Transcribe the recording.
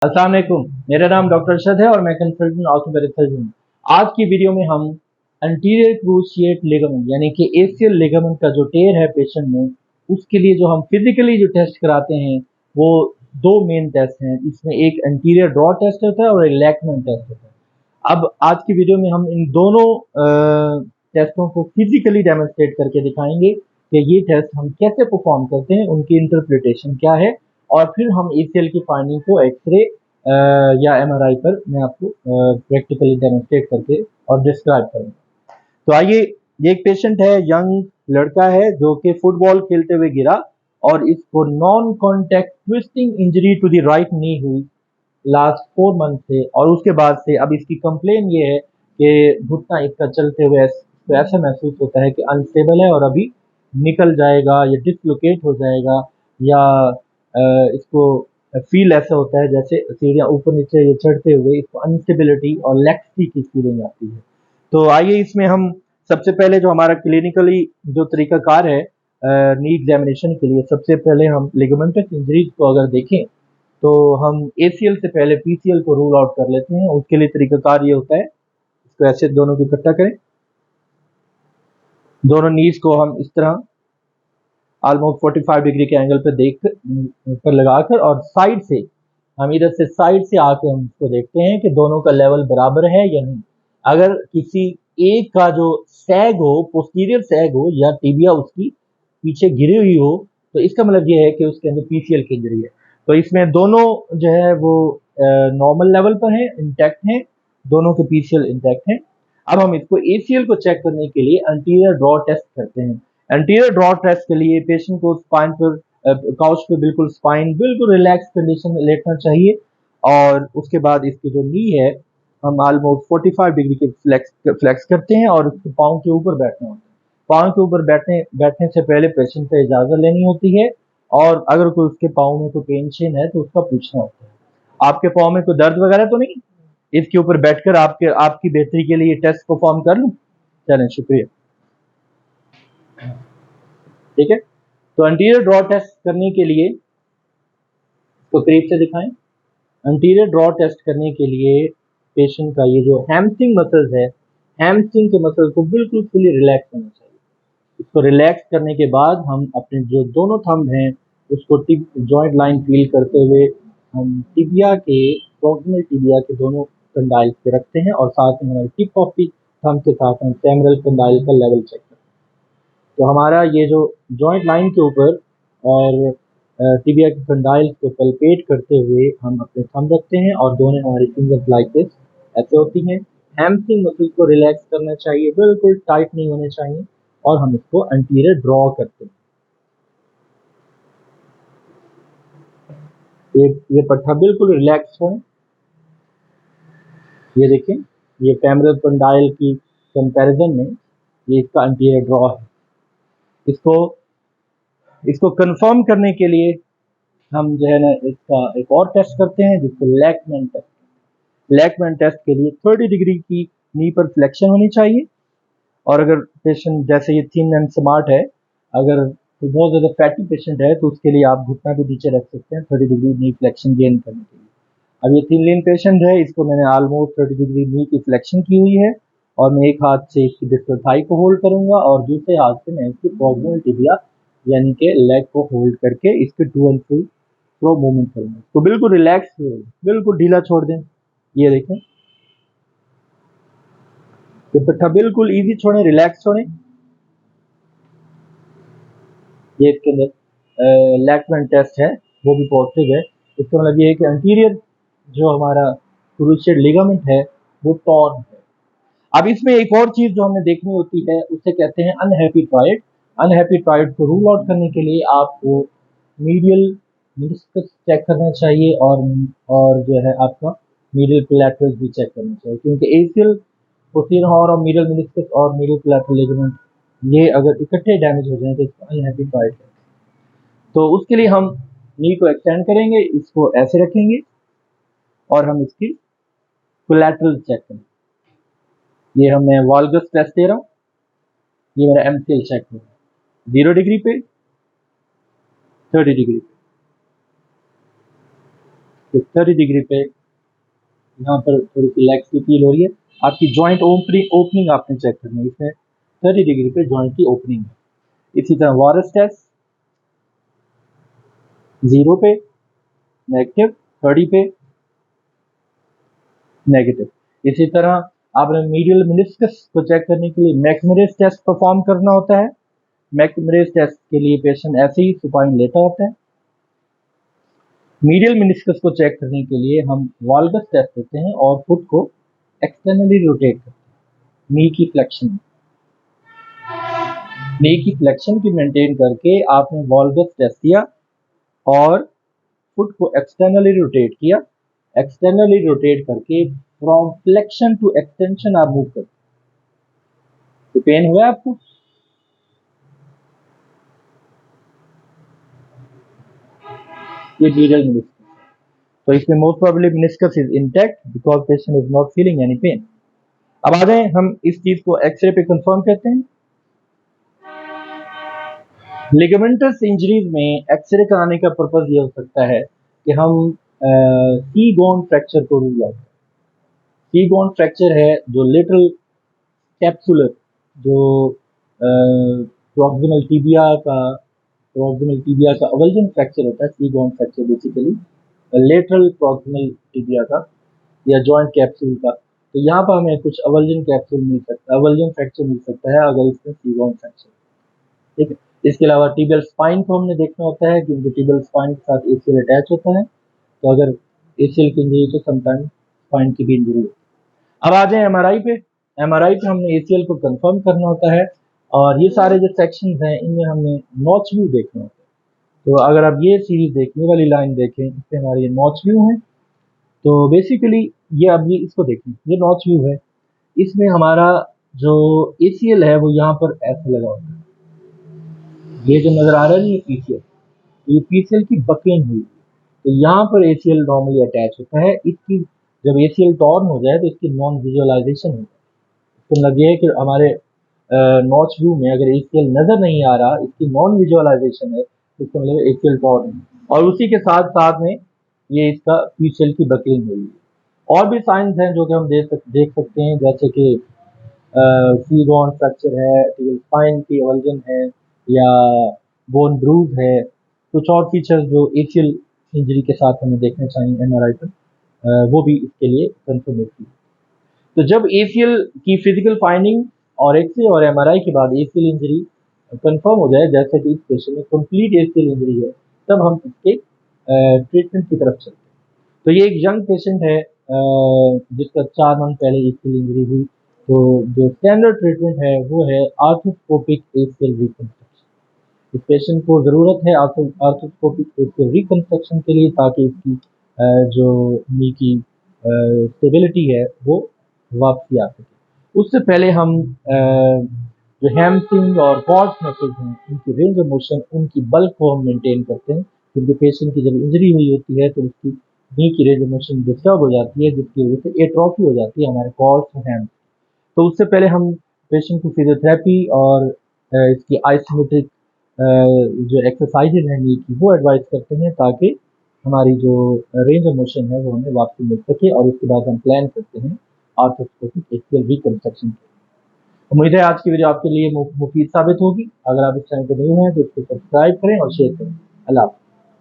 अस्सलाम वालेकुम। मेरा नाम डॉक्टर अरशद है और मैं कंसल्टेंट ऑर्थोपेडिक सर्जन हूँ। आज की वीडियो में हम एंटीरियर क्रूशिएट लिगामेंट यानी कि एसीएल लिगामेंट का जो टेयर है पेशेंट में, उसके लिए जो हम फिजिकली जो टेस्ट कराते हैं वो दो मेन टेस्ट हैं। इसमें एक एंटीरियर ड्रॉ टेस्ट होता है और एक लैकमेंट टेस्ट होता है। अब आज की वीडियो में हम इन दोनों टेस्टों को फिजिकली डेमोन्स्ट्रेट करके दिखाएंगे कि ये टेस्ट हम कैसे परफॉर्म करते हैं, उनकी इंटरप्रिटेशन क्या है, और फिर हम एसीएल की फाइंडिंग को एक्सरे या एमआरआई पर मैं आपको प्रैक्टिकली डेमोन्स्ट्रेट करके और डिस्क्राइब करूंगा। तो आइए, ये एक पेशेंट है, यंग लड़का है जो कि फुटबॉल खेलते हुए गिरा और इसको non contact twisting injury to the right knee हुई लास्ट 4 मंथ से। और उसके बाद से अब इसकी कंप्लेन ये है कि घुटना इसका चलते हुए तो ऐसा महसूस होता है कि अनस्टेबल है और अभी निकल जाएगा या डिसलोकेट हो जाएगा, या इसको फील ऐसा होता है जैसे सीढ़ियाँ ऊपर नीचे ये चढ़ते हुए इसको अनस्टेबिलिटी और लैक्सिटी की फीलिंग आती है। तो आइए, इसमें हम सबसे पहले जो हमारा क्लिनिकली जो तरीकाकार है नी एग्जामिनेशन के लिए, सबसे पहले हम लिगामेंटस इंजरीज को अगर देखें तो हम एसीएल से पहले पीसीएल को रूल आउट कर लेते हैं। उसके लिए तरीकाकार ये होता है, इसको ऐसे दोनों को इकट्ठा करें, दोनों नीज को हम इस तरह ऑलमोस्ट 45 डिग्री के एंगल पर देख पर लगाकर, और साइड से हम इधर से साइड से आके हम इसको देखते हैं कि दोनों का लेवल बराबर है या नहीं। अगर किसी एक का जो सैग हो, पोस्टीरियर सैग हो या टिबिया उसकी पीछे गिरी हुई हो, तो इसका मतलब ये है कि उसके अंदर पीसीएल की इंजरी है। तो इसमें दोनों जो है वो नॉर्मल लेवल पर हैं, इंटैक्ट हैं, दोनों के पीसीएल इंटैक्ट हैं। अब हम इसको एसीएल को चेक करने के लिए एंटीरियर ड्रॉ टेस्ट करते हैं। एंटीरियर ड्रॉ टेस्ट के लिए पेशेंट को स्पाइन पर काउच पे बिल्कुल स्पाइन बिल्कुल रिलैक्स कंडीशन में लेटना चाहिए, और उसके बाद इसकी जो नी है हम ऑलमोस्ट 45 डिग्री के फ्लेक्स करते हैं और उसके पाँव के ऊपर बैठना होता है। पाँव के ऊपर बैठने से पहले पेशेंट से इजाजत लेनी होती है, और अगर कोई उसके पाँव में कोई पेन है तो उसका पूछना होता है। आपके पाँव में कोई दर्द वगैरह तो नहीं? इसके ऊपर बैठकर आपकी बेहतरी के लिए टेस्ट परफॉर्म कर लूं? चलें, शुक्रिया। ठीक है, तो एंटीरियर ड्रॉ टेस्ट करने के लिए इसको करीब से दिखाएं। एंटीरियर ड्रॉ टेस्ट करने के लिए पेशेंट का ये जो हैमस्ट्रिंग मसल्स है, हैमस्ट्रिंग के मसल्स को बिल्कुल फुली रिलैक्स होना चाहिए। इसको रिलैक्स करने के बाद हम अपने जो दोनों थंब हैं उसको टिप जॉइंट लाइन फील करते हुए हम टिबिया के प्रॉक्सिमल टिबिया के दोनों कंडाइल्स पे रखते हैं, और साथ में हमारे टिप ऑफ द थंब के साथ हम फेमरल कंडाइल का लेवल चेक करते हैं। तो हमारा ये जो जॉइंट लाइन के ऊपर और टिबिया के कंडाइल्स को पल्पेट करते हुए हम अपने थंब रखते हैं, और दोनों हमारी फिंगर्स लाइक दिस ऐसे होती हैं। हैमस्ट्रिंग मसल को रिलैक्स करना चाहिए, बिल्कुल टाइट नहीं होने चाहिए, और हम इसको एंटीरियर ड्रॉ करते हैं। ये पट्टा बिल्कुल रिलैक्स हो। ये देखें, ये फेमरल कंडाइल की कंपैरिजन में ये इसका एंटीरियर ड्रॉ है। इसको इसको कंफर्म करने के लिए हम जो है ना इसका एक और टेस्ट करते हैं जिसको लैकमैन टेस्ट। लैकमैन टेस्ट के लिए 30 डिग्री की नी पर फ्लेक्शन होनी चाहिए, और अगर पेशेंट जैसे ये थिन एंड स्मार्ट है, अगर तो बहुत ज़्यादा फैटी पेशेंट है तो उसके लिए आप घुटना भी नीचे रख सकते हैं 30 डिग्री नी फ्लेक्शन गेन करने के लिए। अब ये थिन लीन पेशेंट है, इसको मैंने ऑलमोस्ट 30 डिग्री नी की फ्लेक्शन की हुई है, और मैं एक हाथ से इसकी डिस्टल थाई को होल्ड करूंगा और दूसरे हाथ से मैं इसकी प्रॉक्सिमल टिबिया यानी कि लेग को होल्ड करके इसके टू एंड फ्रो मूवमेंट करूंगा। तो बिल्कुल रिलैक्स, बिल्कुल ढीला छोड़ दें। ये देखें, ये पिट्ठा बिल्कुल इजी छोड़ें, रिलैक्स छोड़ें। ये इसके अंदर लैकमैन टेस्ट है, वो भी पॉजिटिव है। इसका मतलब ये है कि एंटीरियर जो हमारा क्रूशिएट लिगामेंट है वो टॉर्न है। अब इसमें एक और चीज जो हमें देखनी होती है उसे कहते हैं अनहैप्पी ट्रायड। अनहैप्पी ट्रायड को रूल आउट करने के लिए आपको मीडियल मेनिस्कस चेक करना चाहिए, और जो है आपका मीडियल कोलैटरल भी चेक करना चाहिए, क्योंकि एसीएल पोस्टीरियर हॉर्न और मीडियल मेनिस्कस और मीडियल कोलैटरल लिगामेंट ये अगर इकट्ठे डैमेज हो जाए तो इसको अनहैप्पी ट्रायड है। तो उसके लिए हम नी को एक्सटेंड करेंगे, इसको ऐसे रखेंगे, और हम इसकी कोलैटरल चेक करेंगे। ये हम मैं वाल्गस टेस्ट दे रहा हूँ, ये मेरा एमसीएल चेक है 0 डिग्री पे, 30 डिग्री पे। तो 30 डिग्री पे यहाँ पर थोड़ी सी लेग्स की फील हो रही है। आपकी जॉइंट ओपनिंग आपने चेक करनी है, इसमें 30 डिग्री पे जॉइंट की ओपनिंग है। इसी तरह वारस टेस्ट 0 पे नेगेटिव, 30 पे नेगेटिव। इसी तरह आपने मीडियल मेनिस्कस को चेक करने के लिए मैकमिरेज टेस्ट परफॉर्म करना होता है। मैकमिरेज टेस्ट के लिए पेशेंट ऐसे ही सुपाइन लेटा होता है। मीडियल मेनिस्कस को चेक करने के लिए हम वाल्गस टेस्ट देते हैं और फुट को एक्सटर्नली रोटेट करते हैं नी की फ्लेक्शन की मेंटेन करके आपने वाल्गस टेस्ट दिया और फुट को एक्सटर्नली रोटेट किया। एक्सटर्नली रोटेट करके फ्रॉम फ्लेक्शन टू एक्सटेंशन आप मूव करते। तो पेन हुआ आपको? ये मीडियल मेनिस्कस, तो इसमें most probably meniscus is intact because patient is not feeling any pain. अब आ जाए हम इस चीज को एक्सरे पे कंफर्म करते हैं। लिगामेंटस इंजरीज में एक्सरे कराने का पर्पज ये हो सकता है कि हम सी गोन फ्रैक्चर को rule out. Segond fracture है जो लेटरल कैप्सुलर, जो प्रॉक्सिमल टिबिया का अवल्जन फ्रैक्चर होता है। Segond fracture basically lateral proximal tibia का या जॉइंट कैप्सूल का। तो यहाँ पर हमें कुछ अवल्जन कैप्सूल मिल सकता है, अवल्जन फ्रैक्चर मिल सकता है अगर इसमें सी गोन फ्रैक्चर। ठीक है, इसके अलावा टिबियल स्पाइन को हमने देखना होता है क्योंकि टिबियल स्पाइन के साथ एसीएल अटैच होता है। तो अगर एसीएल की इंजरी तो समटाइम स्पाइन की भी इंजरी होती है। अब आ जाए एमआरआई पे। एमआरआई पे हमने एसीएल को कंफर्म करना होता है और ये सारे जो सेक्शंस हैं इनमें हमने नॉच व्यू देखना होता है। तो अगर आप ये सीरीज देखने वाली लाइन देखें, इससे हमारे ये नॉच व्यू है। तो बेसिकली ये अभी इसको देखें, ये नॉच व्यू है। इसमें हमारा जो एसीएल है वो यहाँ पर ऐसे लगा होता है। ये जो नजर आ रहा है ये पीसीएल, ये पीसीएल की बकलिंग हुई। तो यहाँ पर एसीएल नॉर्मली अटैच होता है। इसकी जब एसीएल टॉर्न हो जाए तो इसकी नॉन विजुअलाइजेशन होता है। तो लगे कि हमारे नॉच व्यू में अगर एसीएल नजर नहीं आ रहा, इसकी नॉन विजुअलाइजेशन है, तो इसका मतलब एसीएल टॉर्न है। और उसी के साथ साथ में ये इसका पीसीएल की बकलिंग हुई है। और भी साइंस हैं जो कि हम देख सकते हैं, जैसे कि सी बोन फ्रैक्चर है, स्पाइन की अवल्जन है या बोन ब्रूज है। कुछ और फीचर्स जो एसीएल इंजरी के साथ हमें देखने चाहिए एमआरआई पर, वो भी इसके लिए कंफर्मेटरी। तो जब एसीएल की फिजिकल फाइंडिंग और एक्सरे और एमआरआई के बाद एसीएल इंजरी कंफर्म हो जाए, जैसे कि इस पेशेंट में कंप्लीट एसीएल इंजरी है, तब हम इसके ट्रीटमेंट की तरफ चलते हैं। तो ये एक यंग पेशेंट है जिसका 4 मंथ पहले एसीएल इंजरी हुई। तो जो स्टैंडर्ड ट्रीटमेंट है वो है आर्थोस्कोपिक एसीएल रिकंस्ट्रक्शन। इस पेशेंट को ज़रूरत है आर्थोस्कोपिक एसीएल रिकंस्ट्रक्शन के लिए, ताकि इसकी जो नी की स्टेबिलिटी है वो वापसी आ सके। उससे पहले हम जो हैमस्ट्रिंग और क्वाड्स मसल्स हैं उनकी रेंज ऑफ मोशन, उनकी बल्क को हम मेंटेन करते हैं, क्योंकि पेशेंट की जब इंजरी हुई होती है तो उसकी नी की रेंज ऑफ मोशन डिस्टर्ब हो जाती है, जिसकी वजह से एट्रोफी हो जाती है हमारे क्वाड्स और हैम्स। तो उससे पहले हम पेशेंट को फिजियोथेरेपी और इसकी आइसोमेट्रिक जो एक्सरसाइजेज हैं नी की वो एडवाइस करते हैं, ताकि हमारी जो रेंज ऑफ मोशन है वो हमें वापसी मिल सके। और उसके बाद हम प्लान करते हैं आर्थोस्कोपिक एक्सियल रिकंस्ट्रक्शन। उम्मीद है आज की वीडियो आपके लिए मुफीद साबित होगी। अगर आप इस चैनल पर नहीं हैं तो इसको सब्सक्राइब करें और शेयर करें। अल्लाह हाफ़िज़।